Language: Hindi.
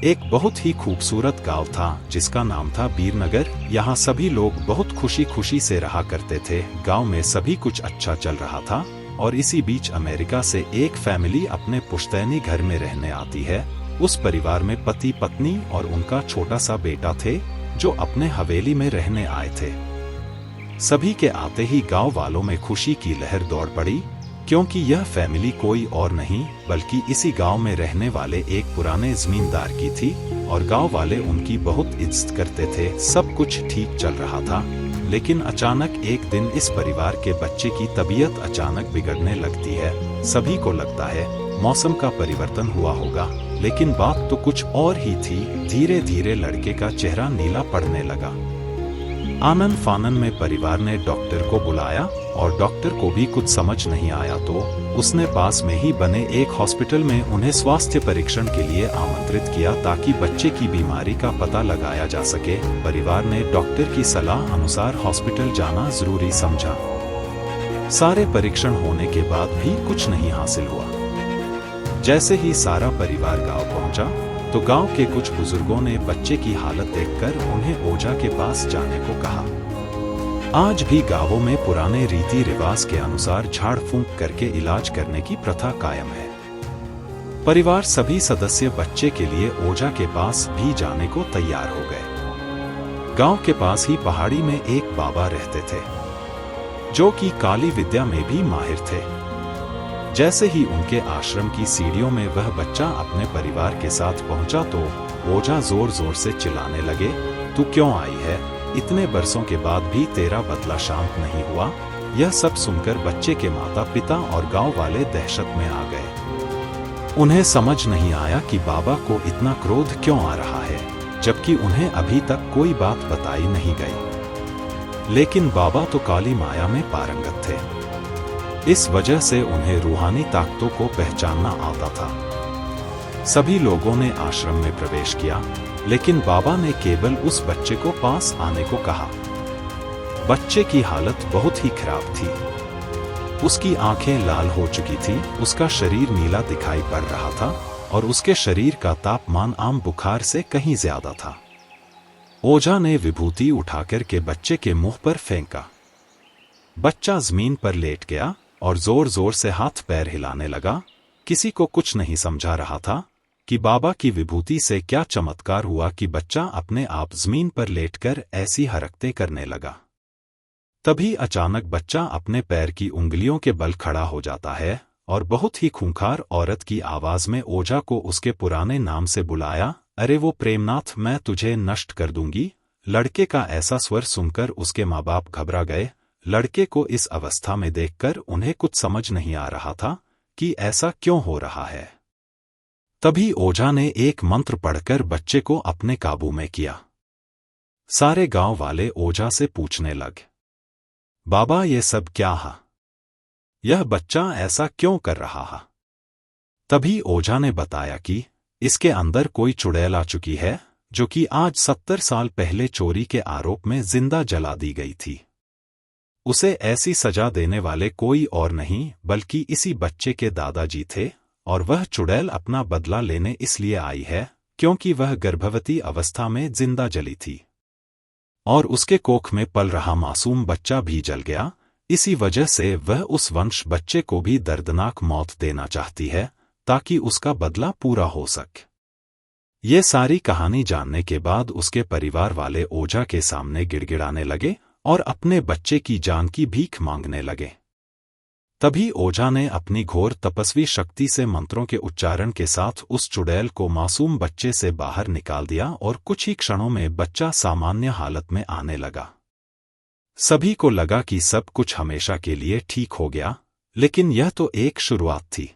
एक बहुत ही खूबसूरत गांव था जिसका नाम था बीरनगर। यहाँ सभी लोग बहुत खुशी खुशी से रहा करते थे। गांव में सभी कुछ अच्छा चल रहा था और इसी बीच अमेरिका से एक फैमिली अपने पुश्तैनी घर में रहने आती है। उस परिवार में पति पत्नी और उनका छोटा सा बेटा थे जो अपने हवेली में रहने आए थे। सभी के आते ही गांव वालों में खुशी की लहर दौड़ पड़ी, क्योंकि यह फैमिली कोई और नहीं बल्कि इसी गांव में रहने वाले एक पुराने जमींदार की थी और गांव वाले उनकी बहुत इज्जत करते थे। सब कुछ ठीक चल रहा था, लेकिन अचानक एक दिन इस परिवार के बच्चे की तबीयत अचानक बिगड़ने लगती है। सभी को लगता है मौसम का परिवर्तन हुआ होगा, लेकिन बात तो कुछ और ही थी। धीरे धीरे लड़के का चेहरा नीला पड़ने लगा। आनन फानन में परिवार ने डॉक्टर को बुलाया और डॉक्टर को भी कुछ समझ नहीं आया तो उसने पास में ही बने एक हॉस्पिटल में उन्हें स्वास्थ्य परीक्षण के लिए आमंत्रित किया ताकि बच्चे की बीमारी का पता लगाया जा सके। परिवार ने डॉक्टर की सलाह अनुसार हॉस्पिटल जाना जरूरी समझा। सारे परीक्षण होने के बाद भी कुछ नहीं हासिल हुआ। जैसे ही सारा परिवार गांव पहुंचा तो गांव के कुछ बुजुर्गों ने बच्चे की हालत देखकर उन्हें ओझा के पास जाने को कहा। आज भी गांवों में पुराने रीति रिवाज के अनुसार झाड़ फूंक करके इलाज करने की प्रथा कायम है। परिवार सभी सदस्य बच्चे के लिए ओझा के पास भी जाने को तैयार हो गए। गांव के पास ही पहाड़ी में एक बाबा रहते थे जो कि काली विद्या में भी माहिर थे। जैसे ही उनके आश्रम की सीढ़ियों में वह बच्चा अपने परिवार के साथ पहुंचा तो ओझा जोर जोर से चिल्लाने लगे, तू क्यों आई है? इतने बरसों के बाद भी तेरा बदला शांत नहीं हुआ। यह सब सुनकर बच्चे के माता पिता और गांव वाले दहशत में आ गए। उन्हें समझ नहीं आया कि बाबा को इतना क्रोध क्यों आ रहा है, जबकि उन्हें अभी तक कोई बात बताई नहीं गई। लेकिन बाबा तो काली माया में पारंगत थे। इस वजह से उन्हें रूहानी ताकतों को पहचानना आता था। सभी लोगों ने आश्रम में प्रवेश किया, लेकिन बाबा ने केवल उस बच्चे को पास आने को कहा। बच्चे की हालत बहुत ही खराब थी। उसकी आंखें लाल हो चुकी थी, उसका शरीर नीला दिखाई पड़ रहा था और उसके शरीर का तापमान आम बुखार से कहीं ज्यादा था। ओझा ने विभूति उठाकर के बच्चे के मुंह पर फेंका। बच्चा जमीन पर लेट गया और जोर जोर से हाथ पैर हिलाने लगा। किसी को कुछ नहीं समझा रहा था कि बाबा की विभूति से क्या चमत्कार हुआ कि बच्चा अपने आप जमीन पर लेटकर ऐसी हरकतें करने लगा। तभी अचानक बच्चा अपने पैर की उंगलियों के बल खड़ा हो जाता है और बहुत ही खूंखार औरत की आवाज में ओझा को उसके पुराने नाम से बुलाया, अरे वो प्रेमनाथ, मैं तुझे नष्ट कर दूंगी। लड़के का ऐसा स्वर सुनकर उसके माँ बाप घबरा गए। लड़के को इस अवस्था में देखकर उन्हें कुछ समझ नहीं आ रहा था कि ऐसा क्यों हो रहा है। तभी ओझा ने एक मंत्र पढ़कर बच्चे को अपने काबू में किया। सारे गांव वाले ओझा से पूछने लगे, बाबा ये सब क्या है? यह बच्चा ऐसा क्यों कर रहा है? तभी ओझा ने बताया कि इसके अंदर कोई चुड़ैल आ चुकी है जो कि आज 70 साल पहले चोरी के आरोप में जिंदा जला दी गई थी। उसे ऐसी सजा देने वाले कोई और नहीं बल्कि इसी बच्चे के दादाजी थे और वह चुड़ैल अपना बदला लेने इसलिए आई है क्योंकि वह गर्भवती अवस्था में जिंदा जली थी और उसके कोख में पल रहा मासूम बच्चा भी जल गया। इसी वजह से वह उस वंश बच्चे को भी दर्दनाक मौत देना चाहती है ताकि उसका बदला पूरा हो सके। ये सारी कहानी जानने के बाद उसके परिवार वाले ओझा के सामने गिड़गिड़ाने लगे और अपने बच्चे की जान की भीख मांगने लगे। तभी ओझा ने अपनी घोर तपस्वी शक्ति से मंत्रों के उच्चारण के साथ उस चुड़ैल को मासूम बच्चे से बाहर निकाल दिया और कुछ ही क्षणों में बच्चा सामान्य हालत में आने लगा। सभी को लगा कि सब कुछ हमेशा के लिए ठीक हो गया, लेकिन यह तो एक शुरुआत थी।